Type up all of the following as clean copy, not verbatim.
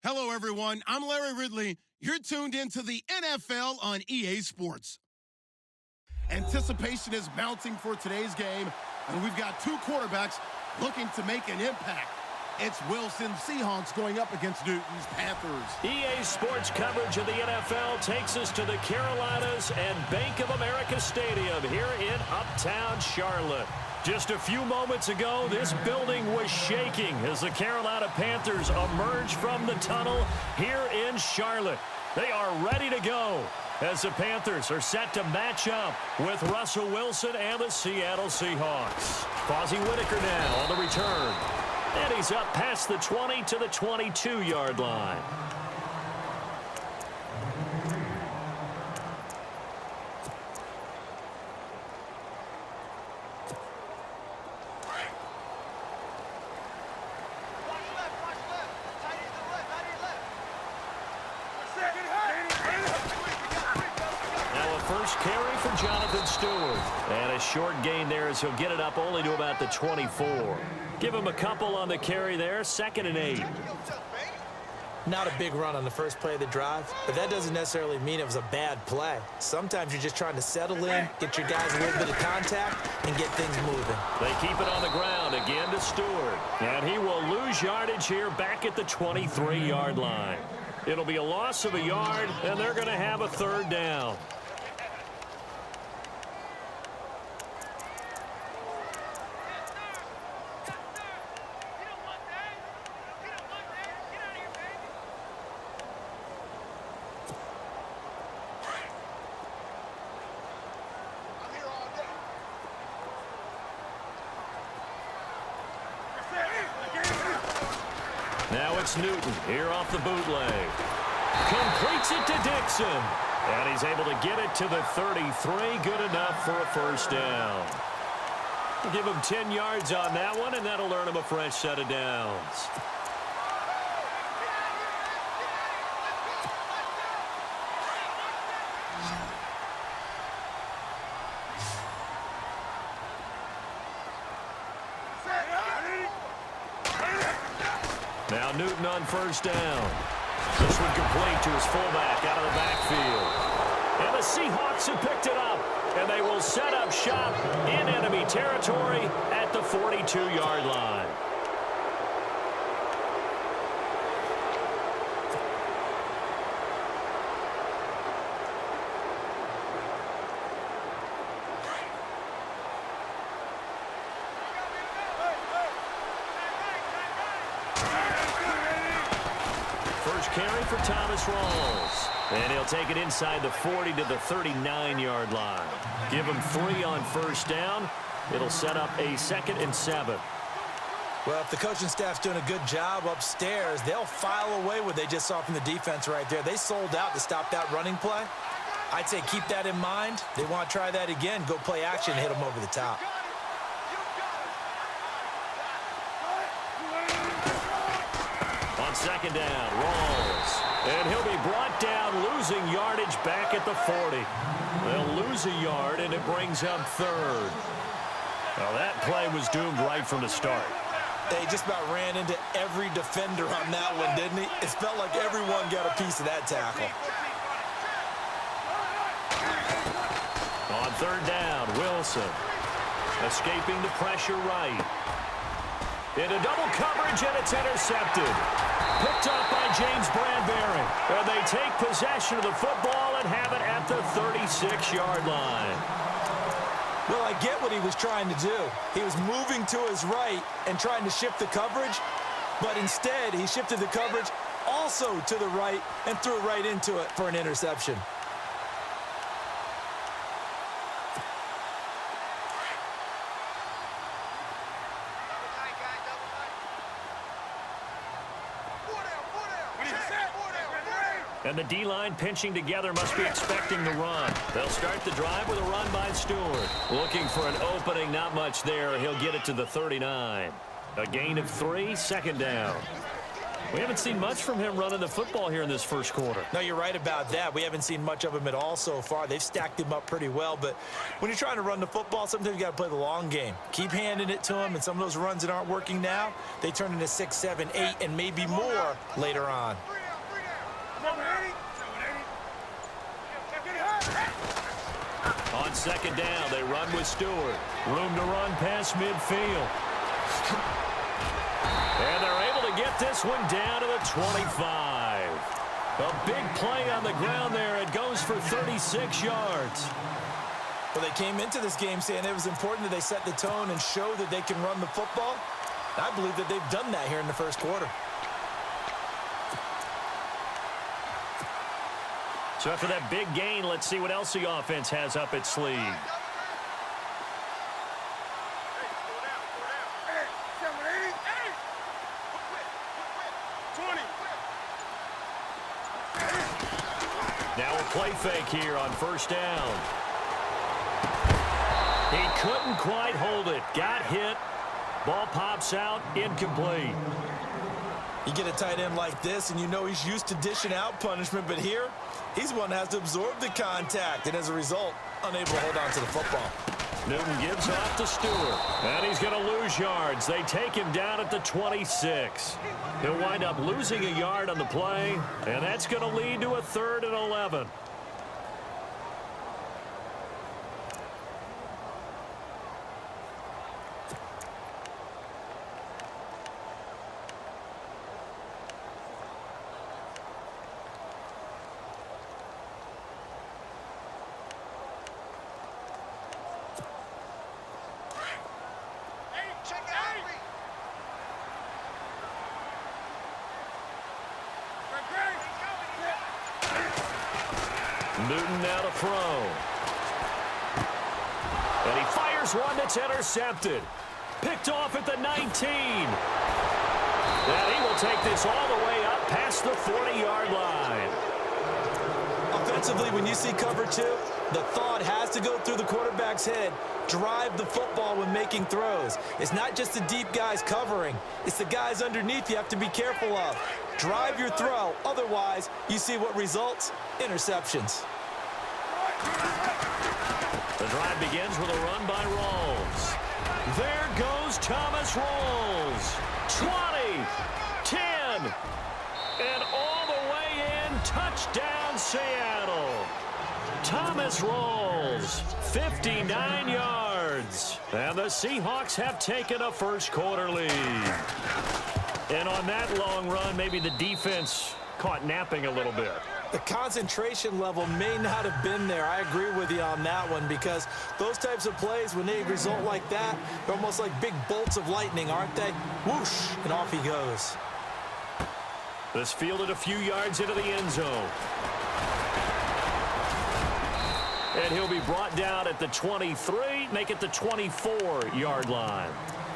Hello, everyone. I'm Larry Ridley. You're tuned into the NFL on EA Sports. Anticipation is mounting for today's game, and we've got two quarterbacks looking to make an impact. It's Wilson Seahawks going up against Newton's Panthers. EA Sports coverage of the NFL takes us to the Carolinas and Bank of America Stadium here in Uptown Charlotte. Just a few moments ago, this building was shaking as the Carolina Panthers emerged from the tunnel here in Charlotte. They are ready to go as the Panthers are set to match up with Russell Wilson and the Seattle Seahawks. Fozzie Whitaker now on the return. And he's up past the 20 to the 22-yard line. First carry for Jonathan Stewart. And a short gain there as he'll get it up only to about the 24. Give him a couple on the carry there. 2nd and 8. Not a big run on the first play of the drive, but that doesn't necessarily mean it was a bad play. Sometimes you're just trying to settle in, get your guys a little bit of contact, and get things moving. They keep it on the ground again to Stewart. And he will lose yardage here back at the 23-yard line. It'll be a loss of a yard, and they're going to have a 3rd down. Now it's Newton here off the bootleg. Completes it to Dixon. And he's able to get it to the 33. Good enough for a 1st down. We'll give him 10 yards on that one, and that'll earn him a fresh set of downs. Now Newton on 1st down. This one complete to his fullback out of the backfield. And the Seahawks have picked it up. And they will set up shop in enemy territory at the 42-yard line. First carry for Thomas Rawls. And he'll take it inside the 40 to the 39-yard line. Give him 3 on 1st down. It'll set up a 2nd and 7. Well, if the coaching staff's doing a good job upstairs, they'll file away what they just saw from the defense right there. They sold out to stop that running play. I'd say keep that in mind. They want to try that again. Go play action and hit them over the top. On 2nd down, Rawls. And he'll be brought down, losing yardage back at the 40. They'll lose a yard, and it brings up 3rd. Well, that play was doomed right from the start. They just about ran into every defender on that one, didn't he? It felt like everyone got a piece of that tackle. On 3rd down, Wilson. Escaping the pressure right. Into double coverage, and it's intercepted. Picked up by James Bradbury. And they take possession of the football and have it at the 36-yard line. Well, I get what he was trying to do. He was moving to his right and trying to shift the coverage, but instead he shifted the coverage also to the right and threw it right into it for an interception. And the D-line pinching together must be expecting the run. They'll start the drive with a run by Stewart. Looking for an opening, not much there. He'll get it to the 39. A gain of 3, 2nd down. We haven't seen much from him running the football here in this first quarter. No, you're right about that. We haven't seen much of him at all so far. They've stacked him up pretty well, but when you're trying to run the football, sometimes you got to play the long game. Keep handing it to him, and some of those runs that aren't working now, they turn into 6, 7, 8, and maybe more later on. On second down, they run with Stewart. Room to run past midfield. And they're able to get this one down to the 25. A big play on the ground there. It goes for 36 yards. Well, they came into this game saying it was important that they set the tone and show that they can run the football. I believe that they've done that here in the first quarter. So after that big gain, let's see what else the offense has up its sleeve. Now a play fake here on first down. He couldn't quite hold it. Got hit. Ball pops out. Incomplete. You get a tight end like this, and you know he's used to dishing out punishment, but here, he's one that has to absorb the contact, and as a result, unable to hold on to the football. Newton gives off to Stewart, and he's going to lose yards. They take him down at the 26. He'll wind up losing a yard on the play, and that's going to lead to a 3rd and 11. Newton now to throw. And he fires one that's intercepted. Picked off at the 19. And he will take this all the way up past the 40-yard line. Offensively, when you see cover 2, the thought has to go through the quarterback's head. Drive the football when making throws. It's not just the deep guys covering. It's the guys underneath you have to be careful of. Drive your throw. Otherwise, you see what results? Interceptions. The drive begins with a run by Rawls. There goes Thomas Rawls. 20, 10, and all the way in. Touchdown, Seattle. Thomas Rawls, 59 yards. And the Seahawks have taken a first quarter lead. And on that long run, maybe the defense caught napping a little bit. The concentration level may not have been there. I agree with you on that one because those types of plays, when they result like that, they're almost like big bolts of lightning, aren't they? Whoosh, and off he goes. This fielded a few yards into the end zone. And he'll be brought down at the 23, make it the 24-yard line.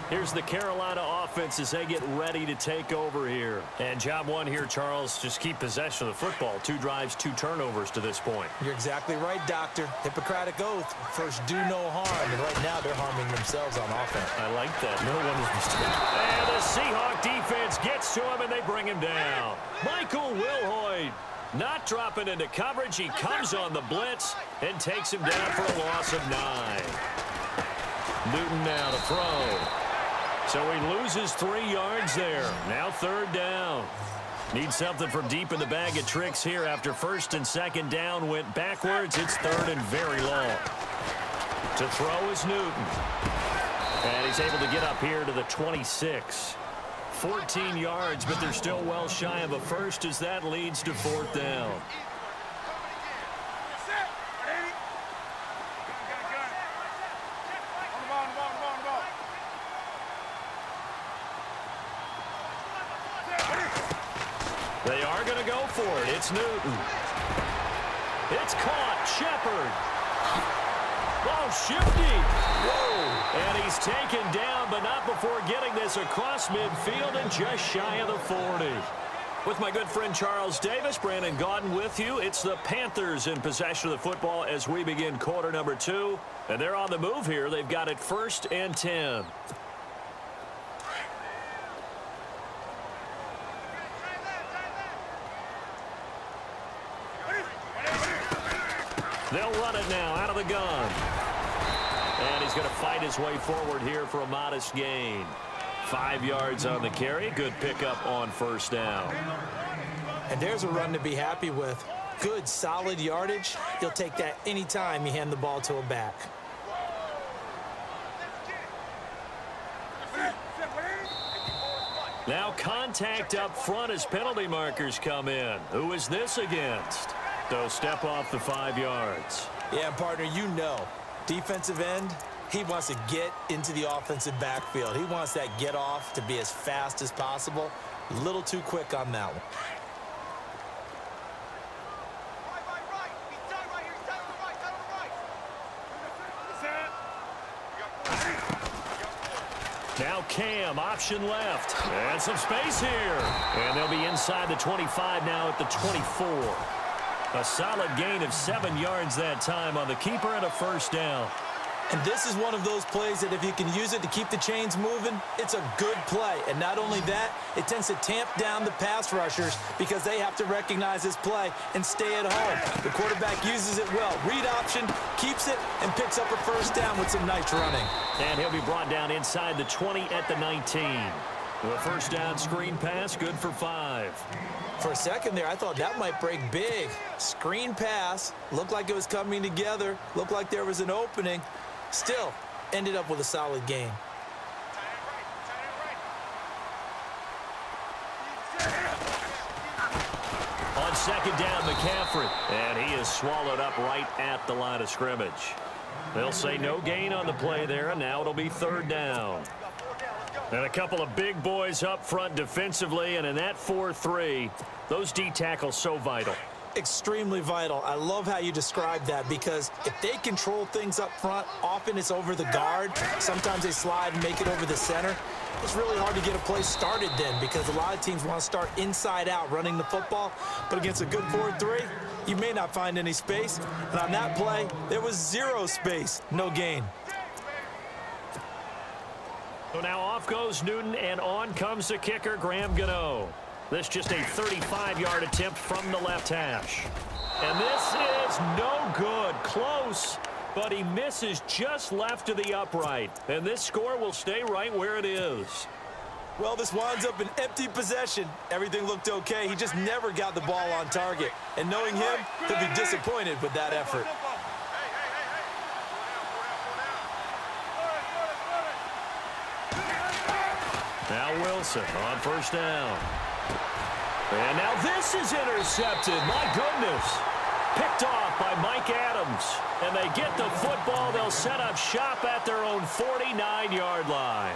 Here's the Carolina offense as they get ready to take over here. And job one here, Charles, just keep possession of the football. 2 drives, 2 turnovers to this point. You're exactly right, Doctor. Hippocratic oath. First, do no harm. And right now, they're harming themselves on offense. I like that. No one is mistaken. And the Seahawk defense gets to him, and they bring him down. Michael Wilhoit not dropping into coverage. He comes on the blitz and takes him down for a loss of 9. Newton now to throw. So he loses 3 yards there. Now 3rd down. Need something from deep in the bag of tricks here after 1st and 2nd down went backwards. It's 3rd and very long. To throw is Newton. And he's able to get up here to the 26. 14 yards, but they're still well shy of a first as that leads to 4th down. They are going to go for it. It's Newton. It's caught. Shepard. Oh, shifty. Whoa. And he's taken down, but not before getting this across midfield and just shy of the 40. With my good friend Charles Davis, Brandon Gaudin with you. It's the Panthers in possession of the football as we begin quarter number 2. And they're on the move here. They've got it 1st and 10. They'll run it now out of the gun. And he's going to fight his way forward here for a modest gain. 5 yards on the carry. Good pickup on first down. And there's a run to be happy with. Good, solid yardage. You'll take that anytime you hand the ball to a back. Now contact up front as penalty markers come in. Who is this against? They'll step off the 5 yards. Yeah, partner, you know, defensive end, he wants to get into the offensive backfield. He wants that get off to be as fast as possible. A little too quick on that one. Now Cam, option left. And some space here. And they'll be inside the 25 now at the 24. A solid gain of 7 yards that time on the keeper and a first down. And this is one of those plays that if you can use it to keep the chains moving, it's a good play. And not only that, it tends to tamp down the pass rushers because they have to recognize this play and stay at home. The quarterback uses it well. Read option, keeps it, and picks up a first down with some nice running. And he'll be brought down inside the 20 at the 19. The first down screen pass, good for 5. For a second there, I thought that might break big. Screen pass, looked like it was coming together, looked like there was an opening. Still, ended up with a solid gain. On second down, McCaffrey. And he is swallowed up right at the line of scrimmage. They'll say no gain on the play there, and now it'll be third down. And a couple of big boys up front defensively, and in that 4-3, those D tackles so vital. Extremely vital. I love how you describe that because if they control things up front, often it's over the guard. Sometimes they slide and make it over the center. It's really hard to get a play started then because a lot of teams want to start inside out running the football. But against a good 4-3, you may not find any space. And on that play, there was 0 space. No gain. So now off goes Newton, and on comes the kicker, Graham Gano. This just a 35-yard attempt from the left hash. And this is no good. Close, but he misses just left to the upright. And this score will stay right where it is. Well, this winds up an empty possession. Everything looked okay. He just never got the ball on target. And knowing him, he'll be disappointed with that effort. Now Wilson on first down. And now this is intercepted. My goodness. Picked off by Mike Adams. And they get the football. They'll set up shop at their own 49-yard line.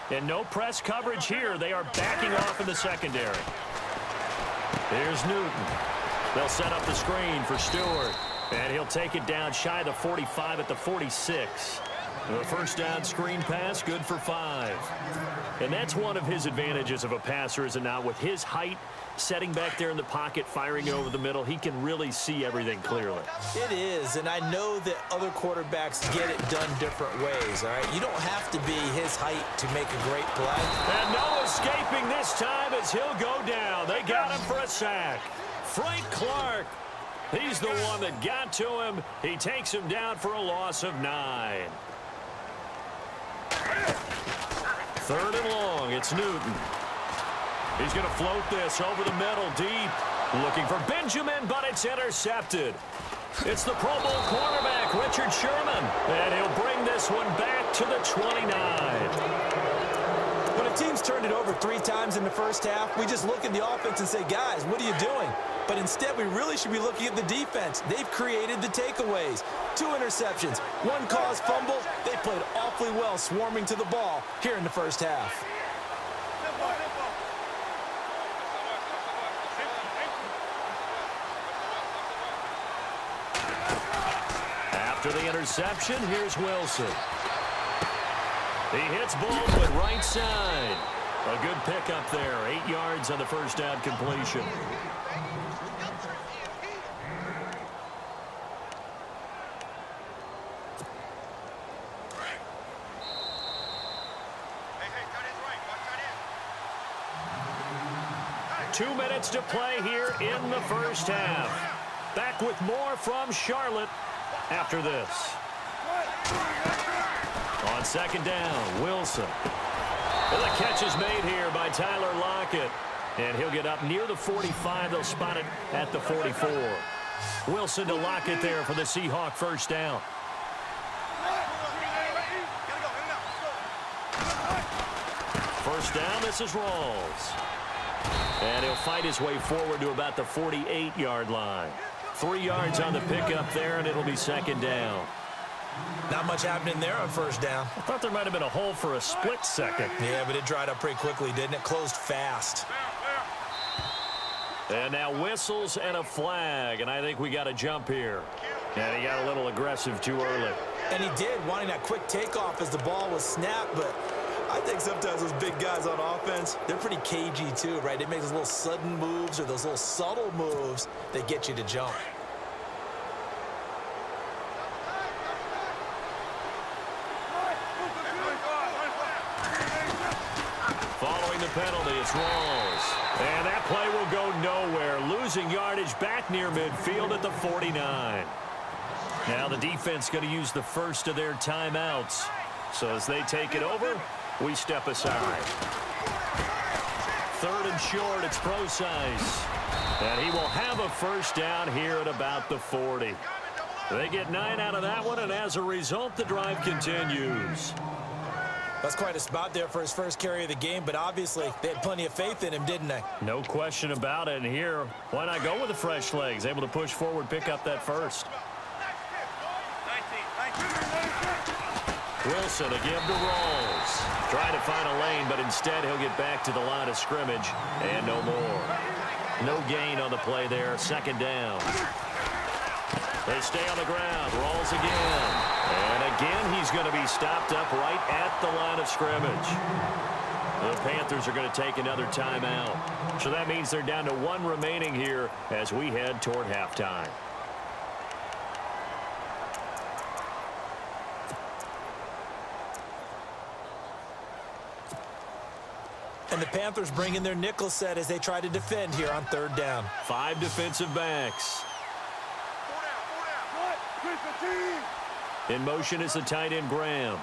And no press coverage here. They are backing off in the secondary. Here's Newton. They'll set up the screen for Stewart. And he'll take it down shy of the 45 at the 46. The first down screen pass, good for 5. And that's one of his advantages of a passer, is it not? With his height, setting back there in the pocket, firing it over the middle, he can really see everything clearly. It is, and I know that other quarterbacks get it done different ways, all right? You don't have to be his height to make a great play. And no escaping this time as he'll go down. They got him for a sack. Frank Clark, he's the one that got to him. He takes him down for a loss of 9. Third and long, it's Newton. He's going to float this over the middle, deep. Looking for Benjamin, but it's intercepted. It's the Pro Bowl cornerback, Richard Sherman. And he'll bring this one back to the 29. When a team's turned it over 3 times in the first half, we just look at the offense and say, guys, what are you doing? But instead, we really should be looking at the defense. They've created the takeaways. 2 interceptions, 1 caused fumble. They played awfully well swarming to the ball here in the first half. After the interception, here's Wilson. He hits Baldwin right side. A good pickup there. 8 yards on the first down completion. 2 minutes to play here in the first half. Back with more from Charlotte after this. On second down, Wilson. Well, the catch is made here by Tyler Lockett. And he'll get up near the 45. They'll spot it at the 44. Wilson to Lockett there for the Seahawk first down. First down, this is Rawls. And he'll fight his way forward to about the 48-yard line. 3 yards on the pickup there, and it'll be second down. Not much happening there on first down. I thought there might have been a hole for a split second. Yeah, but it dried up pretty quickly, didn't it? Closed fast. And now whistles and a flag, and I think we got a jump here. And he got a little aggressive too early. And he did, wanting that quick takeoff as the ball was snapped, but I think sometimes those big guys on offense, they're pretty cagey too, right? They make those little sudden moves or those little subtle moves that get you to jump. Following the penalty, it's Rawls. And that play will go nowhere. Losing yardage back near midfield at the 49. Now the defense going to use the first of their timeouts. So as they take it over, we step aside. Third and short, it's Procise. And he will have a first down here at about the 40. They get 9 out of that one, and as a result, the drive continues. That's quite a spot there for his first carry of the game, but obviously they had plenty of faith in him, didn't they? No question about it. And here, why not go with the fresh legs? Able to push forward, pick up that first. Wilson again to Rawls. Trying to find a lane, but instead he'll get back to the line of scrimmage. And no more. No gain on the play there. Second down. They stay on the ground. Rawls again. And again, he's going to be stopped up right at the line of scrimmage. The Panthers are going to take another timeout. So that means they're down to 1 remaining here as we head toward halftime. And the Panthers bring in their nickel set as they try to defend here on third down. 5 defensive backs. In motion is the tight end, Graham.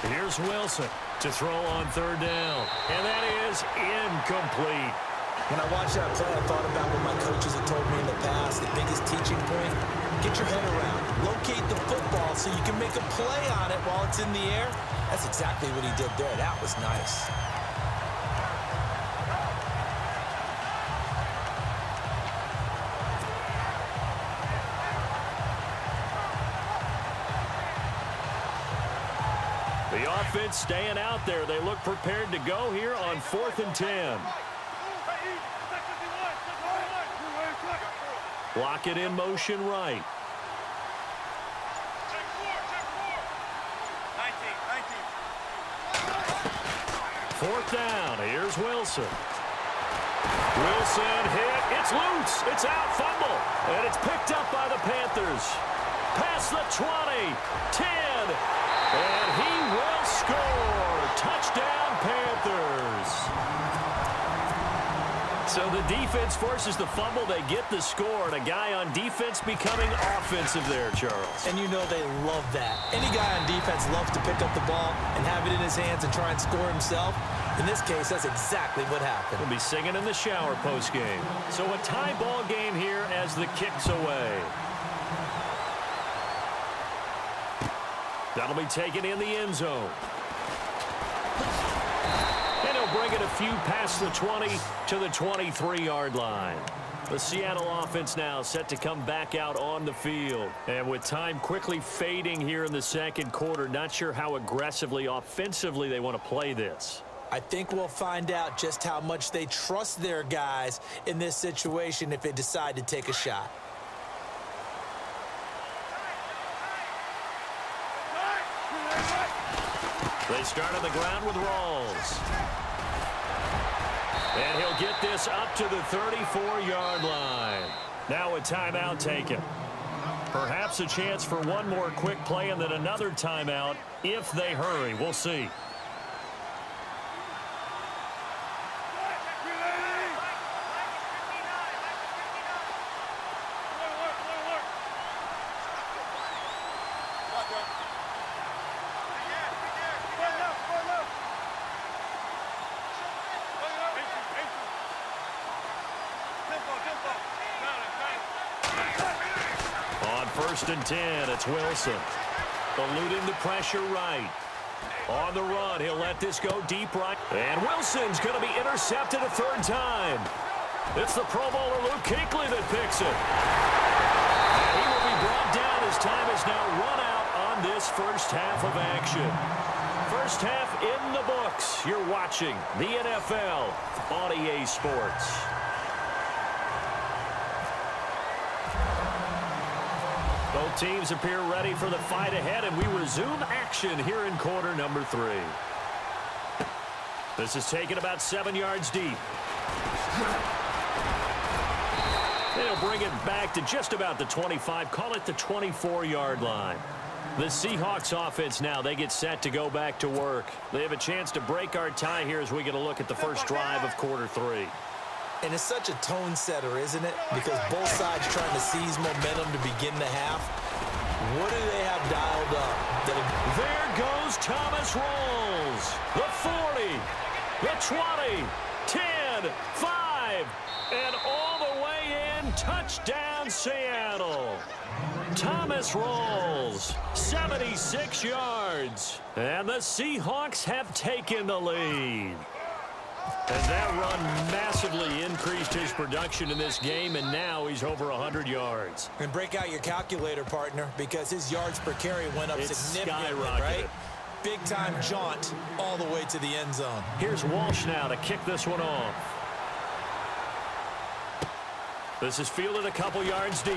Here's Wilson to throw on third down. And that is incomplete. When I watched that play, I thought about what my coaches had told me in the past. The biggest teaching point, get your head around. Locate the football so you can make a play on it while it's in the air. That's exactly what he did there. That was nice. The offense staying out there. They look prepared to go here on 4th and 10. Block it in motion right. Fourth down. Here's Wilson. Wilson hit. It's loose. It's out. Fumble. And it's picked up by the Panthers. Past the 20. 10. And he will score. Touchdown, Panthers. So the defense forces the fumble. They get the score. And a guy on defense becoming offensive there, Charles. And you know they love that. Any guy on defense loves to pick up the ball and have it in his hands and try and score himself. In this case, that's exactly what happened. We'll be singing in the shower post-game. So a tie ball game here as the kick's away. That'll be taken in the end zone. And he'll bring it a few past the 20 to the 23-yard line. The Seattle offense now set to come back out on the field. And with time quickly fading here in the second quarter, not sure how aggressively, offensively they want to play this. I think we'll find out just how much they trust their guys in this situation if they decide to take a shot. They start on the ground with Rawls. And he'll get this up to the 34-yard line. Now a timeout taken. Perhaps a chance for one more quick play and then another timeout if they hurry. We'll see. First and 10. It's Wilson. Eluding the pressure right. On the run, he'll let this go deep right. And Wilson's going to be intercepted a third time. It's the Pro Bowler Luke Kuechly that picks it. He will be brought down as time is now run out on this first half of action. First half in the books. You're watching the NFL on EA Sports. Both teams appear ready for the fight ahead, and we resume action here in quarter number 3. This is taken about 7 yards deep. They'll bring it back to just about the 25, call it the 24-yard line. The Seahawks offense now, they get set to go back to work. They have a chance to break our tie here as we get a look at the first drive of quarter 3. And it's such a tone setter, isn't it? Because both sides trying to seize momentum to begin the half. What do they have dialed up? There goes Thomas Rawls. The 40, the 20, 10, 5, and all the way in. Touchdown, Seattle. Thomas Rawls, 76 yards. And the Seahawks have taken the lead. As that run massively increased his production in this game, and now he's over 100 yards. And break out your calculator, partner, because his yards per carry went up significantly, right? Big-time jaunt all the way to the end zone. Here's Walsh now to kick this one off. This is fielded a couple yards deep.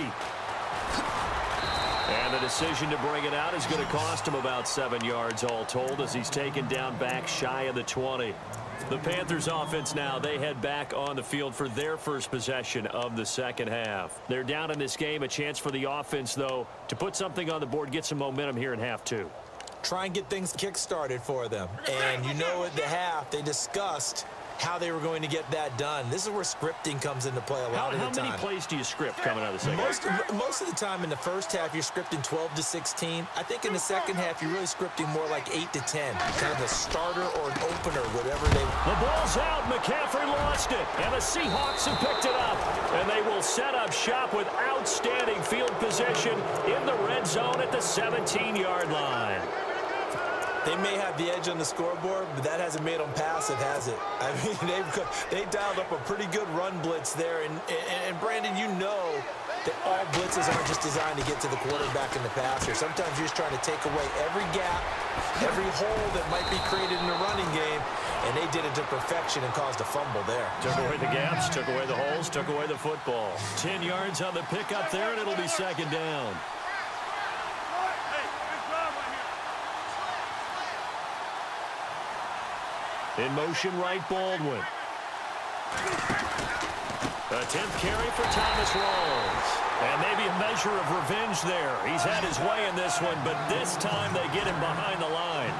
And the decision to bring it out is going to cost him about 7 yards all told as he's taken down back shy of the 20. The Panthers offense now, they head back on the field for their first possession of the second half. They're down in this game. A chance for the offense, though, to put something on the board, get some momentum here in half 2. Try and get things kick-started for them. And you know at the half, they discussed how they were going to get that done. This is where scripting comes into play a lot of the time. How many plays do you script coming out of the second half? Most of the time in the first half, you're scripting 12 to 16. I think in the second half, you're really scripting more like 8 to 10. Kind of a starter or an opener, whatever they... The ball's out. McCaffrey lost it. And the Seahawks have picked it up. And they will set up shop with outstanding field position in the red zone at the 17-yard line. They may have the edge on the scoreboard, but that hasn't made them passive, has it? I mean, they dialed up a pretty good run blitz there. And Brandon, you know that all blitzes aren't just designed to get to the quarterback and the passer. Sometimes you're just trying to take away every gap, every hole that might be created in the running game, and they did it to perfection and caused a fumble there. Took away the gaps, took away the holes, took away the football. 10 yards on the pickup there, and it'll be second down. In motion, right, Baldwin. A 10th carry for Thomas Rawls. And maybe a measure of revenge there. He's had his way in this one, but this time they get him behind the line.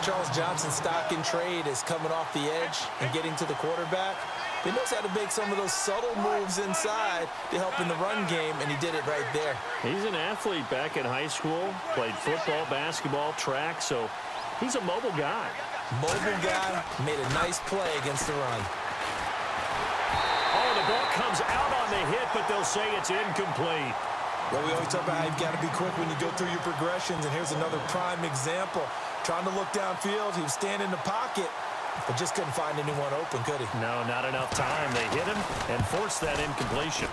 Charles Johnson's stock in trade is coming off the edge and getting to the quarterback. He knows how to make some of those subtle moves inside to help in the run game, and he did it right there. He's an athlete back in high school, played football, basketball, track, so he's a mobile guy. Mobile guy, made a nice play against the run. Oh, the ball comes out on the hit, but they'll say it's incomplete. Well, we always talk about how you've got to be quick when you go through your progressions, and here's another prime example. Trying to look downfield, he was standing in the pocket, but just couldn't find anyone open, could he? No, not enough time. They hit him and forced that incompletion.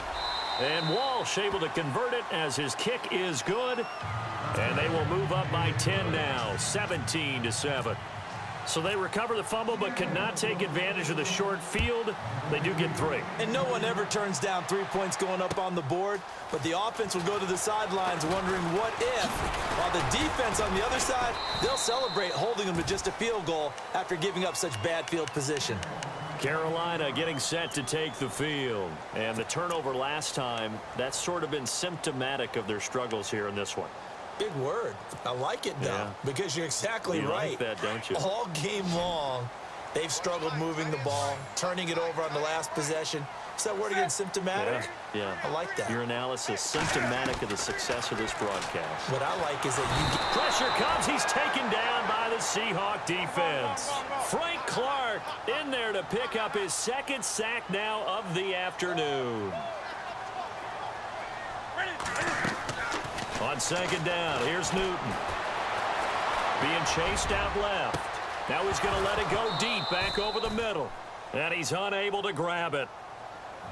And Walsh able to convert it as his kick is good. And they will move up by 10 now, 17-7. So they recover the fumble but could not take advantage of the short field. They do get 3. And no one ever turns down 3 points going up on the board, but the offense will go to the sidelines wondering what if, while the defense on the other side, they'll celebrate holding them to just a field goal after giving up such bad field position. Carolina getting set to take the field. And the turnover last time, that's sort of been symptomatic of their struggles here in this one. Big word. I like it, though, because you're exactly right. You like that, don't you? All game long, they've struggled moving the ball, turning it over on the last possession. Is that word again, symptomatic? Yeah. I like that. Your analysis, symptomatic of the success of this broadcast. What I like is that you get... Pressure comes. He's taken down by the Seahawk defense. Frank Clark in there to pick up his second sack now of the afternoon. On second down, here's Newton. Being chased out left. Now he's going to let it go deep back over the middle. And he's unable to grab it.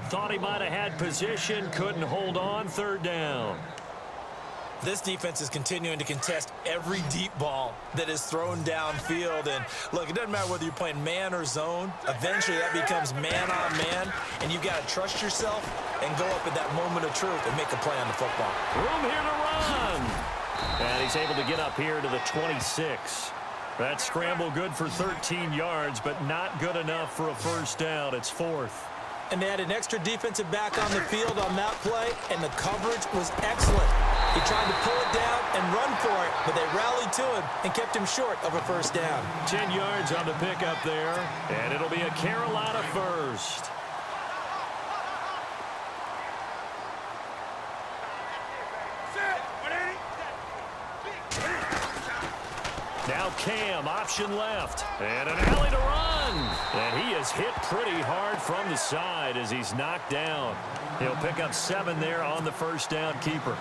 Thought he might have had position, couldn't hold on, third down. This defense is continuing to contest every deep ball that is thrown downfield. And, look, it doesn't matter whether you're playing man or zone. Eventually, that becomes man-on-man, and you've got to trust yourself and go up at that moment of truth and make a play on the football. Room here to run. And he's able to get up here to the 26. That scramble good for 13 yards, but not good enough for a first down. It's fourth. And they had an extra defensive back on the field on that play, and the coverage was excellent. He tried to pull it down and run for it, but they rallied to him and kept him short of a first down. 10 yards on the pickup there, and it'll be a Carolina first. Now Cam, option left, and an alley to run. And he is hit pretty hard from the side as he's knocked down. He'll pick up 7 there on the first down keeper.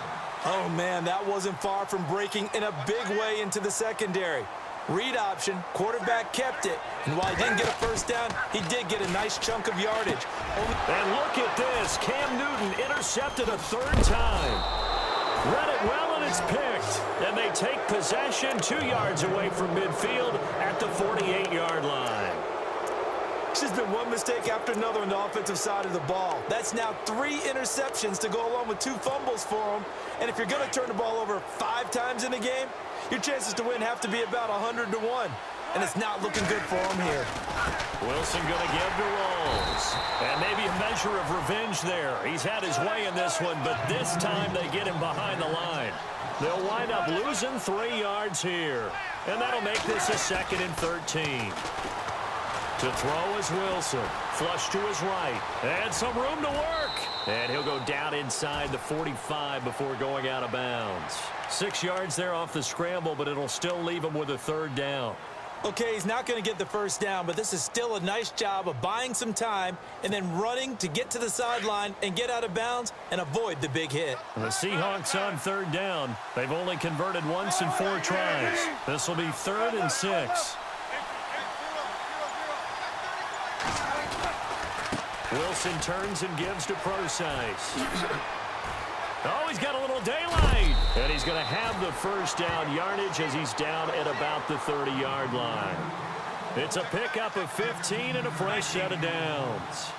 Oh, man, that wasn't far from breaking in a big way into the secondary. Read option, quarterback kept it, and while he didn't get a first down, he did get a nice chunk of yardage. And look at this. Cam Newton intercepted a third time. Read it well, and it's picked. And they take possession 2 yards away from midfield at the 48-yard line. It's just been one mistake after another on the offensive side of the ball. That's now 3 interceptions to go along with 2 fumbles for him. And if you're going to turn the ball over 5 times in a game, your chances to win have to be about 100 to 1. And it's not looking good for him here. Wilson going to give to Rolls. And maybe a measure of revenge there. He's had his way in this one, but this time they get him behind the line. They'll wind up losing 3 yards here. And that'll make this a 2nd and 13. To throw is Wilson. Flush to his right. And some room to work. And he'll go down inside the 45 before going out of bounds. 6 yards there off the scramble, but it'll still leave him with a third down. Okay, he's not going to get the first down, but this is still a nice job of buying some time and then running to get to the sideline and get out of bounds and avoid the big hit. The Seahawks on third down. They've only converted once in 4 tries. This will be 3rd and 6. Wilson turns and gives to Procise. Oh, he's got a little daylight. And he's going to have the first down yardage as he's down at about the 30-yard line. It's a pickup of 15 and a fresh set of downs.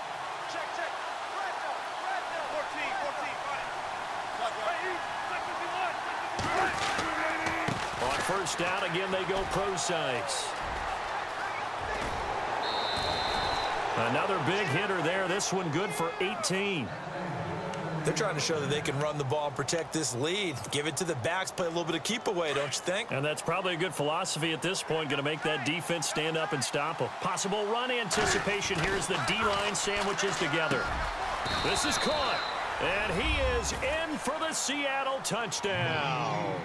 On first down, again, they go Procise. Another big hitter there. This one good for 18. They're trying to show that they can run the ball and protect this lead. Give it to the backs, play a little bit of keep away, don't you think? And that's probably a good philosophy at this point. Going to make that defense stand up and stop them. Possible run anticipation. Here's the D-line sandwiches together. This is caught. And he is in for the Seattle touchdown.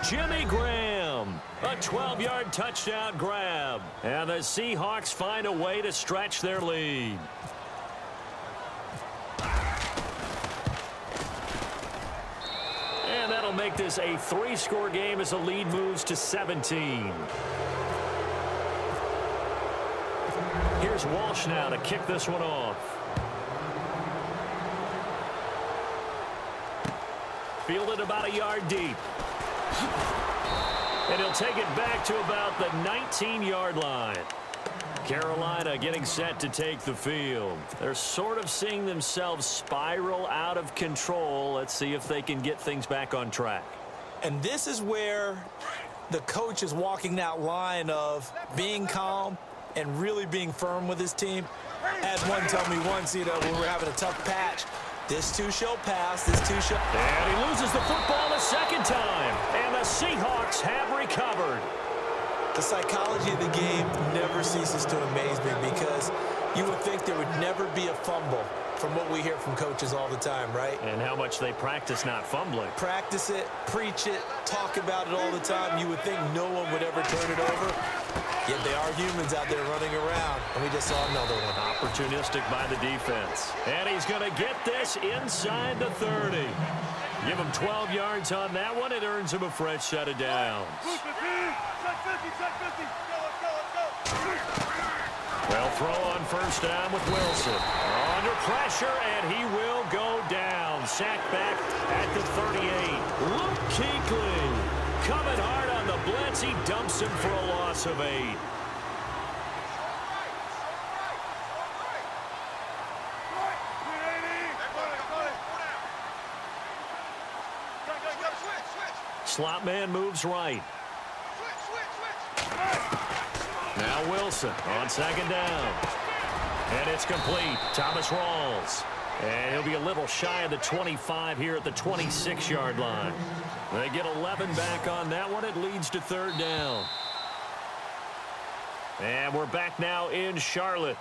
Jimmy Graham, a 12-yard touchdown grab. And the Seahawks find a way to stretch their lead. And that'll make this a 3-score game as the lead moves to 17. Here's Walsh now to kick this one off. Fielded about a yard deep. And he'll take it back to about the 19-yard line. Carolina getting set to take the field. They're sort of seeing themselves spiral out of control. Let's see if they can get things back on track. And this is where the coach is walking that line of being calm and really being firm with his team. I had one tell me once, when we're having a tough patch, this too shall pass, this too shall... And he loses the football the second time. And the Seahawks have recovered. The psychology of the game never ceases to amaze me because you would think there would never be a fumble from what we hear from coaches all the time, right? And how much they practice not fumbling. Practice it, preach it, talk about it all the time. You would think no one would ever turn it over. Yet they are humans out there running around, and we just saw another one. Opportunistic by the defense. And he's going to get this inside the 30. Give him 12 yards on that one. It earns him a fresh set of downs. They'll throw on first down with Wilson. Under pressure, and he will go down. Sacked back at the 38. Luke Kuechly coming hard on the blitz. He dumps him for a loss of 8. Slot man moves right. Now Wilson on second down. And it's complete. Thomas Rawls. And he'll be a little shy of the 25 here at the 26-yard line. They get 11 back on that one. It leads to third down. And we're back now in Charlotte.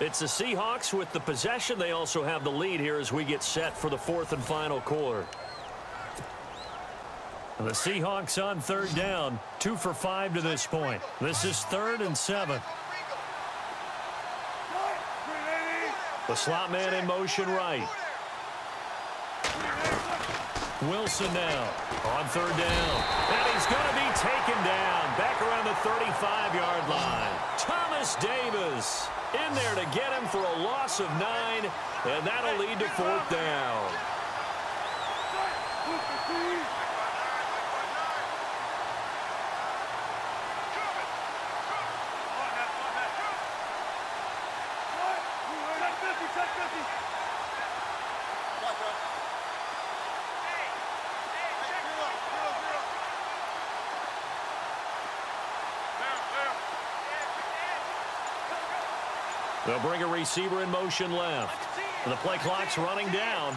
It's the Seahawks with the possession. They also have the lead here as we get set for the fourth and final quarter. The Seahawks on third down, 2 for 5 to this point. This is 3rd and 7. The slot man in motion right. Wilson now on third down. And he's going to be taken down back around the 35-yard line. Thomas Davis in there to get him for a loss of 9, and that'll lead to fourth down. They'll bring a receiver in motion left. The play clock's running down.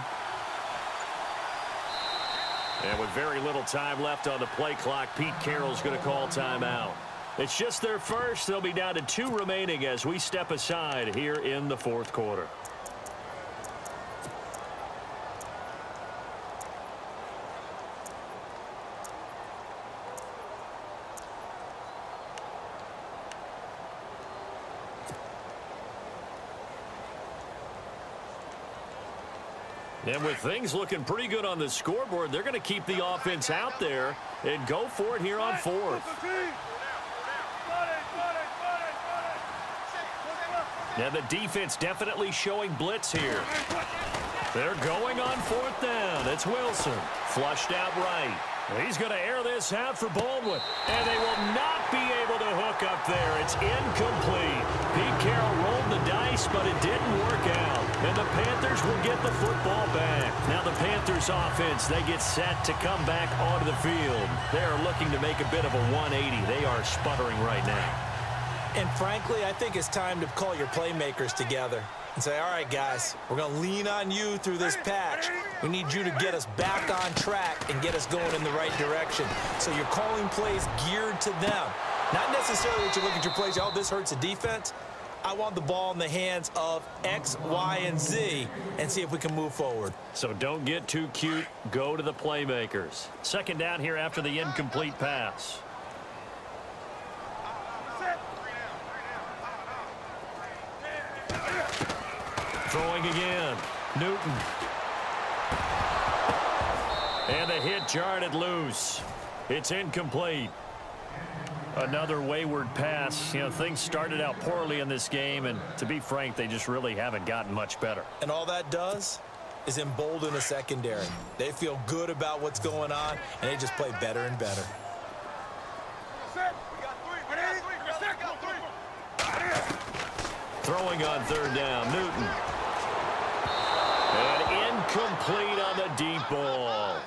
And with very little time left on the play clock, Pete Carroll's going to call timeout. It's just their first. They'll be down to 2 remaining as we step aside here in the fourth quarter. And with things looking pretty good on the scoreboard, they're going to keep the offense out there and go for it here on fourth. And the defense definitely showing blitz here. They're going on fourth down. It's Wilson. Flushed out right. He's going to air this out for Baldwin. And they will not be able to hook up there. It's incomplete. Pete Carroll rolled the dice, but it didn't work out. And the Panthers will get the football back. Now the Panthers offense, they get set to come back onto the field. They are looking to make a bit of a 180. They are sputtering right now. And frankly, I think it's time to call your playmakers together and say, all right, guys, we're going to lean on you through this patch. We need you to get us back on track and get us going in the right direction. So you're calling plays geared to them. Not necessarily that you look at your plays, oh, this hurts the defense. I want the ball in the hands of X, Y, and Z and see if we can move forward. So don't get too cute. Go to the playmakers. Second down here after the incomplete pass. Throwing again. Newton. And the hit jarred it loose. It's incomplete. Another wayward pass. You know, things started out poorly in this game, and to be frank, they just really haven't gotten much better. And all that does is embolden the secondary. They feel good about what's going on, and they just play better and better. Throwing on third down, Newton. And incomplete on the deep ball.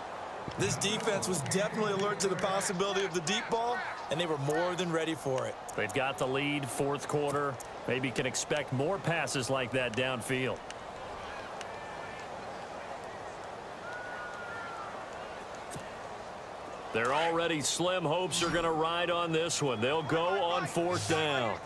This defense was definitely alert to the possibility of the deep ball, and they were more than ready for it. They've got the lead, fourth quarter. Maybe can expect more passes like that downfield. They're already slim hopes are going to ride on this one. They'll go on fourth down.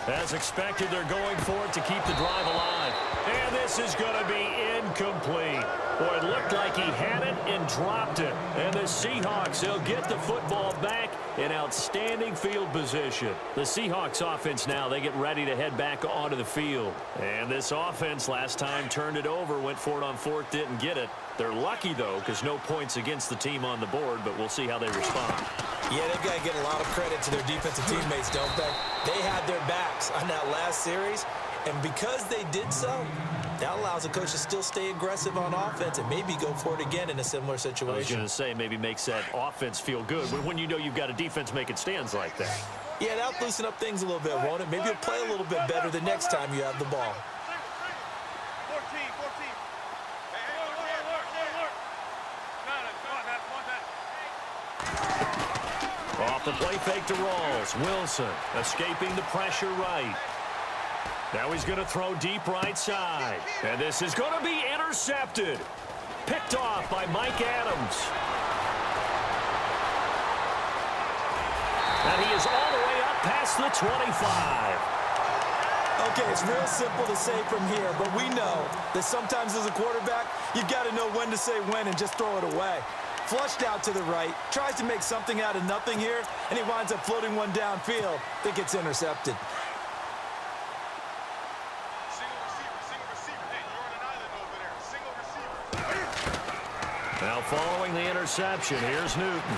As expected, they're going for it to keep the drive alive. And And this is going to be incomplete. Boy, it looked like he had it and dropped it. And the Seahawks, they'll get the football back in outstanding field position. The Seahawks offense now, they get ready to head back onto the field. And this offense last time turned it over, went for it on fourth, didn't get it. They're lucky, though, because no points against the team on the board, but we'll see how they respond. Yeah, they've got to get a lot of credit to their defensive teammates, don't they? They had their backs on that last series, and because they did so, that allows the coach to still stay aggressive on offense and maybe go for it again in a similar situation. I was going to say, maybe makes that offense feel good when you know you've got a defense making stands like that. Yeah, that'll loosen up things a little bit, won't it? Maybe you'll play a little bit better the next time you have the ball. Off the play fake to Rawls. Wilson escaping the pressure right. Now he's going to throw deep right side. And this is going to be intercepted. Picked off by Mike Adams. And he is all the way up past the 25. Okay, it's real simple to say from here, but we know that sometimes as a quarterback, you've got to know when to say when and just throw it away. Flushed out to the right, tries to make something out of nothing here, and he winds up floating one downfield that gets intercepted. Now following the interception, here's Newton.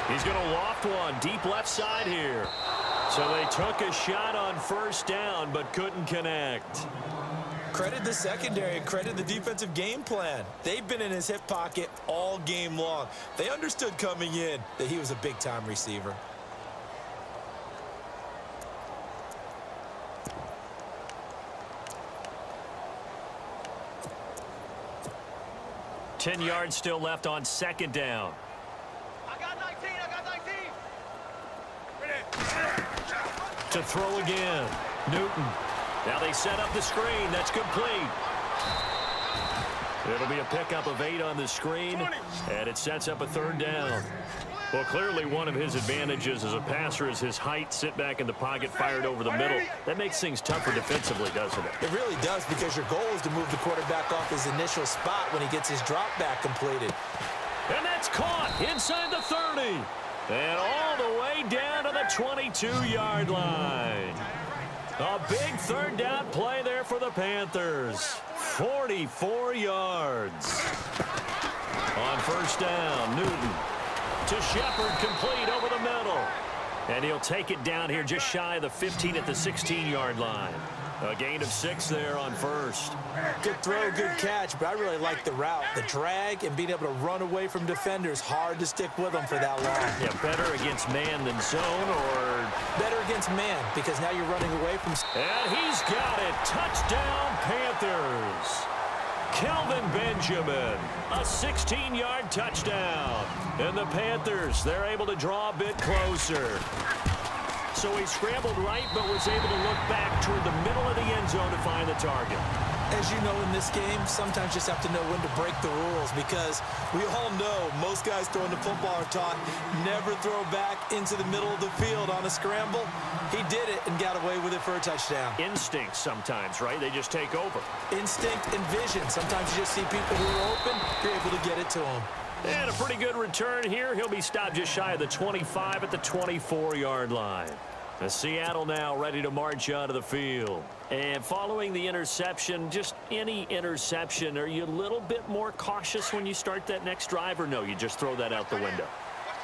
He's going to loft one deep left side here. So they took a shot on first down but couldn't connect. Credit the secondary and credit the defensive game plan. They've been in his hip pocket all game long. They understood coming in that he was a big-time receiver. Ten yards still left on second down. I got 19, I got 19. To throw again. Newton. Now they set up the screen. That's complete. It'll be a pickup of 8 on the screen, and it sets up a third down. Well, clearly one of his advantages as a passer is his height, sit back in the pocket, fired over the middle. That makes things tougher defensively, doesn't it? It really does, because your goal is to move the quarterback off his initial spot when he gets his drop back completed. And that's caught inside the 30. And all the way down to the 22-yard line. A big third down play there for the Panthers. 44 yards. On first down, Newton to Shepard, complete over the middle. And he'll take it down here just shy of the 15 at the 16-yard line. A gain of 6 there on first. Good throw, good catch, but I really like the route. The drag and being able to run away from defenders, hard to stick with them for that long. Yeah, better against man than zone, or better against man, because now you're running away from... And he's got it. Touchdown, Panthers. Kelvin Benjamin, a 16-yard touchdown. And the Panthers, they're able to draw a bit closer. So he scrambled right, but was able to look back toward the middle of the end zone to find the target. As you know, in this game, sometimes you just have to know when to break the rules, because we all know most guys throwing the football are taught never throw back into the middle of the field on a scramble. He did it and got away with it for a touchdown. Instinct sometimes, right? They just take over. Instinct and vision. Sometimes you just see people who are open, you're able to get it to them. And a pretty good return here. He'll be stopped just shy of the 25 at the 24-yard line. Seattle now ready to march onto the field. And following the interception, just any interception, are you a little bit more cautious when you start that next drive, or no, you just throw that out the window?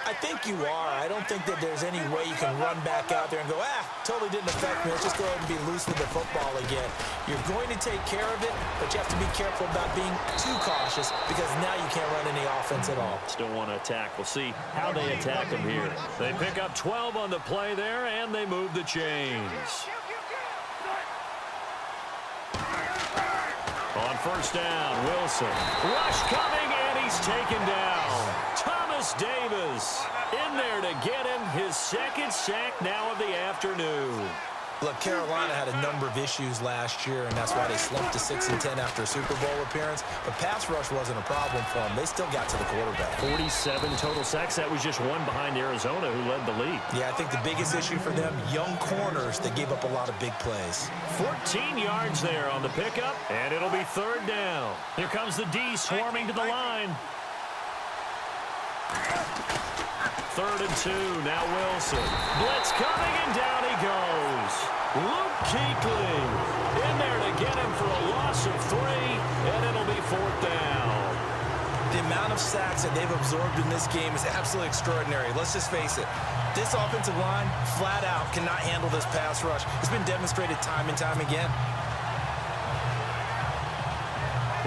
I think you are. I don't think that there's any way you can run back out there and go, totally didn't affect me. Let's just go ahead and be loose with the football again. You're going to take care of it, but you have to be careful about being too cautious, because now you can't run any offense at all. Still want to attack. We'll see how they attack them here. They pick up 12 on the play there, and they move the chains. On first down, Wilson. Rush coming, and he's taken down. Thomas Davis in there to get him his second sack now of the afternoon. Look, Carolina had a number of issues last year, and that's why they slumped to 6-10 after a Super Bowl appearance. But pass rush wasn't a problem for them. They still got to the quarterback. 47 total sacks. That was just one behind Arizona, who led the league. Yeah, I think the biggest issue for them, young corners that gave up a lot of big plays. 14 yards there on the pickup, and it'll be third down. Here comes the D swarming to the line. 3rd and 2, now Wilson. Blitz coming, and down he goes. Luke Kuechly in there to get him for a loss of 3, and it'll be 4th down. The amount of sacks that they've absorbed in this game is absolutely extraordinary. Let's just face it. This offensive line, flat out, cannot handle this pass rush. It's been demonstrated time and time again.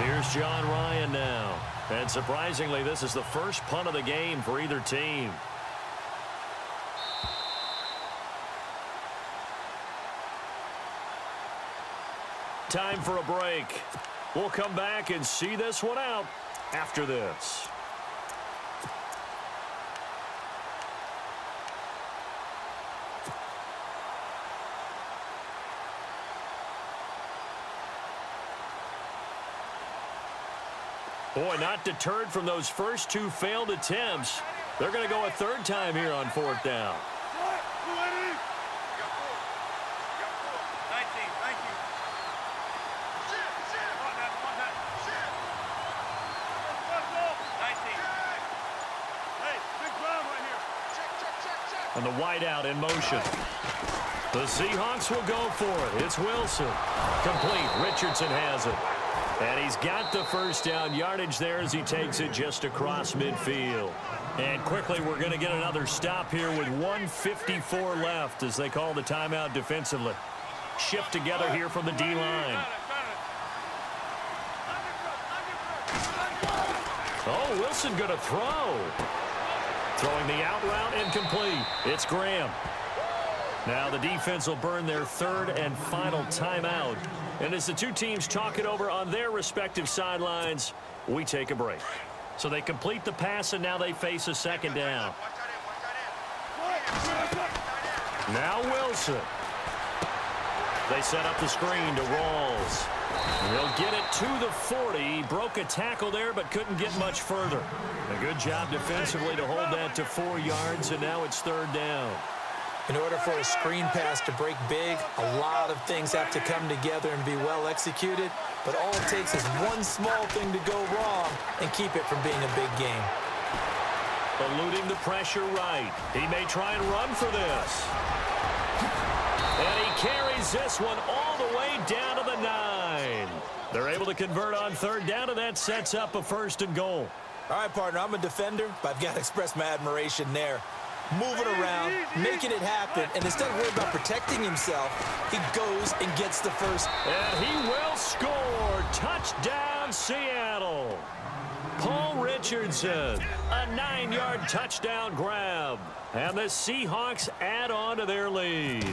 Here's John Ryan now. And surprisingly, this is the first punt of the game for either team. Time for a break. We'll come back and see this one out after this. Boy, not deterred from those first 2 failed attempts. They're going to go a 3rd time here on 4th down. And the wideout in motion. The Seahawks will go for it. It's Wilson. Complete. Richardson has it. And he's got the first down yardage there as he takes it just across midfield. And quickly, we're going to get another stop here with 1:54 left as they call the timeout defensively. Shift together here from the D-line. Oh, Wilson going to throw. Throwing the out route incomplete. It's Graham. Now the defense will burn their 3rd and final timeout. And as the two teams talk it over on their respective sidelines, we take a break. So they complete the pass, and now they face a 2nd down. Now Wilson. They set up the screen to Rawls. He'll get it to the 40. Broke a tackle there, but couldn't get much further. A good job defensively to hold that to 4 yards, and now it's 3rd down. In order for a screen pass to break big, a lot of things have to come together and be well executed. But all it takes is one small thing to go wrong and keep it from being a big game. Eluding the pressure right. He may try and run for this. And he carries this one all the way down to the 9. They're able to convert on 3rd down, and that sets up a 1st and goal. All right, partner, I'm a defender, but I've got to express my admiration there. Moving around, making it happen, and instead of worrying about protecting himself, he goes and gets the first. And he will score. Touchdown, Seattle. Paul Richardson, a 9-yard touchdown grab. And the Seahawks add on to their lead.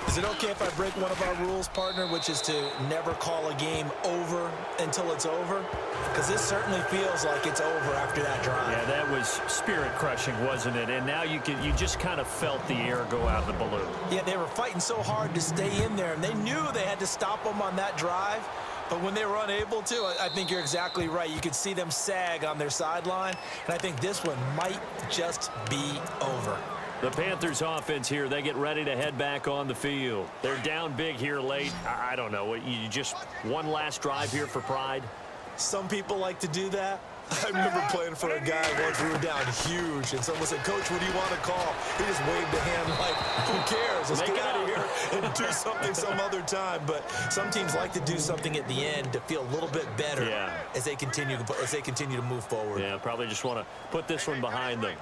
Is it okay if I break one of our rules, partner, which is to never call a game over until it's over? Because this certainly feels like it's over after that drive. Yeah, that was spirit-crushing, wasn't it? And now you just kind of felt the air go out of the balloon. Yeah, they were fighting so hard to stay in there, and they knew they had to stop them on that drive. But when they were unable to, I think you're exactly right. You could see them sag on their sideline, and I think this one might just be over. The Panthers offense here, they get ready to head back on the field. They're down big here late. I don't know. You just one last drive here for pride? Some people like to do that. I remember playing for a guy once. We were down huge, and someone said, "Coach, what do you want to call?" He just waved a hand like, "Who cares? Let's get out of here and do something some other time." But some teams like to do something at the end to feel a little bit better as they continue to move forward. Yeah, probably just want to put this one behind them.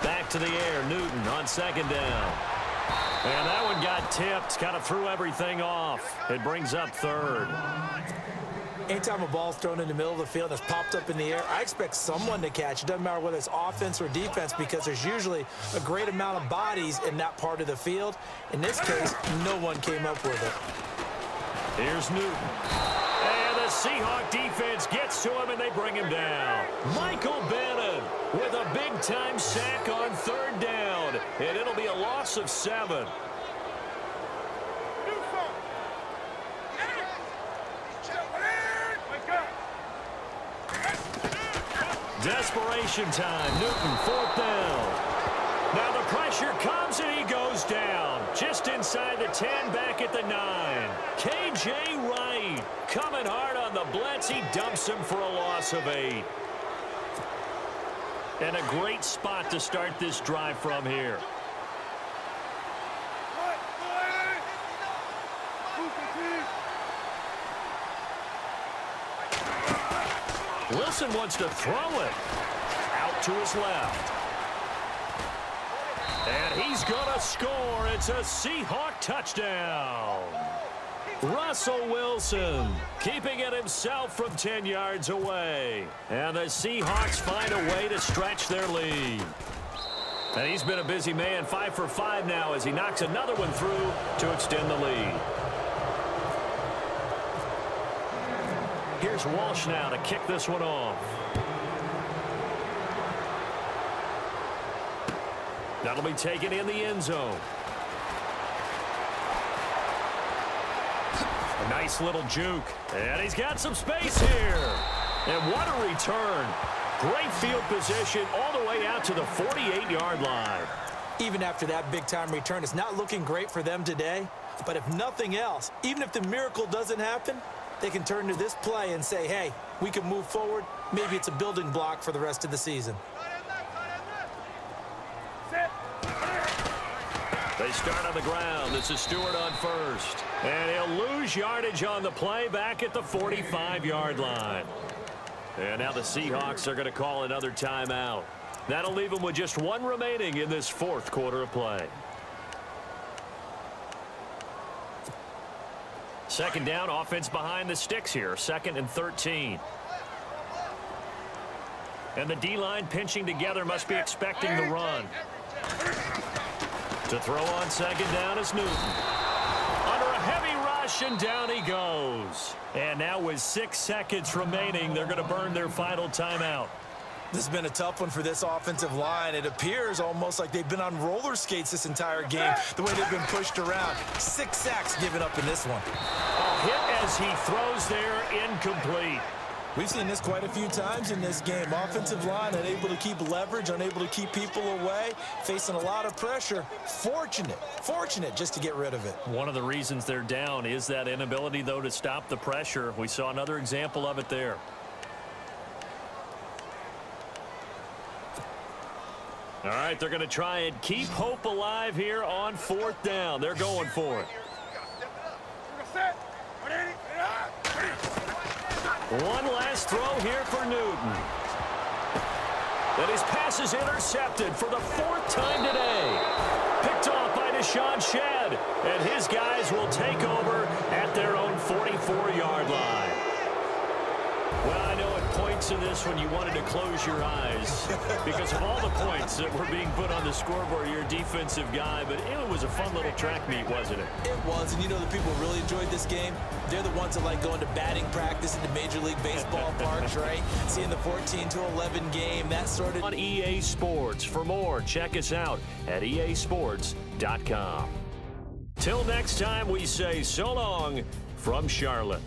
Back to the air, Newton on 2nd down. And that one got tipped, kind of threw everything off. It brings up 3rd. Anytime a ball's thrown in the middle of the field that's popped up in the air, I expect someone to catch. It doesn't matter whether it's offense or defense, because there's usually a great amount of bodies in that part of the field. In this case, no one came up with it. Here's Newton. And the Seahawk defense gets to him, and they bring him down. Michael Bannon with a big-time sack on 3rd down, and it'll be a loss of 7. Desperation time. Newton, 4th down. Now the pressure comes, and he goes down. Just inside the 10, back at the 9. K.J. Wright coming hard on the blitz. He dumps him for a loss of 8. And a great spot to start this drive from here. Wilson wants to throw it. Out to his left. And he's going to score. It's a Seahawk touchdown. Russell Wilson keeping it himself from 10 yards away. And the Seahawks find a way to stretch their lead. And he's been a busy man, 5 for 5 now as he knocks another one through to extend the lead. Here's Walsh now to kick this one off. That'll be taken in the end zone. A nice little juke. And he's got some space here. And what a return. Great field position all the way out to the 48-yard line. Even after that big-time return, it's not looking great for them today. But if nothing else, even if the miracle doesn't happen, they can turn to this play and say, hey, we can move forward. Maybe it's a building block for the rest of the season. They start on the ground. This is Stewart on 1st. And he'll lose yardage on the play back at the 45-yard line. And now the Seahawks are going to call another timeout. That'll leave them with just 1 remaining in this 4th quarter of play. 2nd down, offense behind the sticks here. 2nd and 13. And the D-line pinching together, must be expecting the run. To throw on 2nd down is Newton. Under a heavy rush, and down he goes. And now with 6 seconds remaining, they're going to burn their final timeout. This has been a tough one for this offensive line. It appears almost like they've been on roller skates this entire game, the way they've been pushed around. 6 sacks given up in this one. A hit as he throws there, incomplete. We've seen this quite a few times in this game. Offensive line unable to keep leverage, unable to keep people away, facing a lot of pressure. Fortunate just to get rid of it. One of the reasons they're down is that inability, though, to stop the pressure. We saw another example of it there. All right, they're going to try and keep hope alive here on 4th down. They're going for it. One last throw here for Newton. And his pass is intercepted for the 4th time today. Picked off by Deshaun Shedd. And his guys will take over at their own 44-yard line. Well, I know at points in this when you wanted to close your eyes because of all the points that were being put on the scoreboard. You're a defensive guy, but it was a fun little track meet, wasn't it? It was, and you know the people really enjoyed this game? They're the ones that like going to batting practice in the Major League Baseball parks, right? Seeing the 14-11 game, that sort of... On EA Sports. For more, check us out at easports.com. Till next time, we say so long from Charlotte.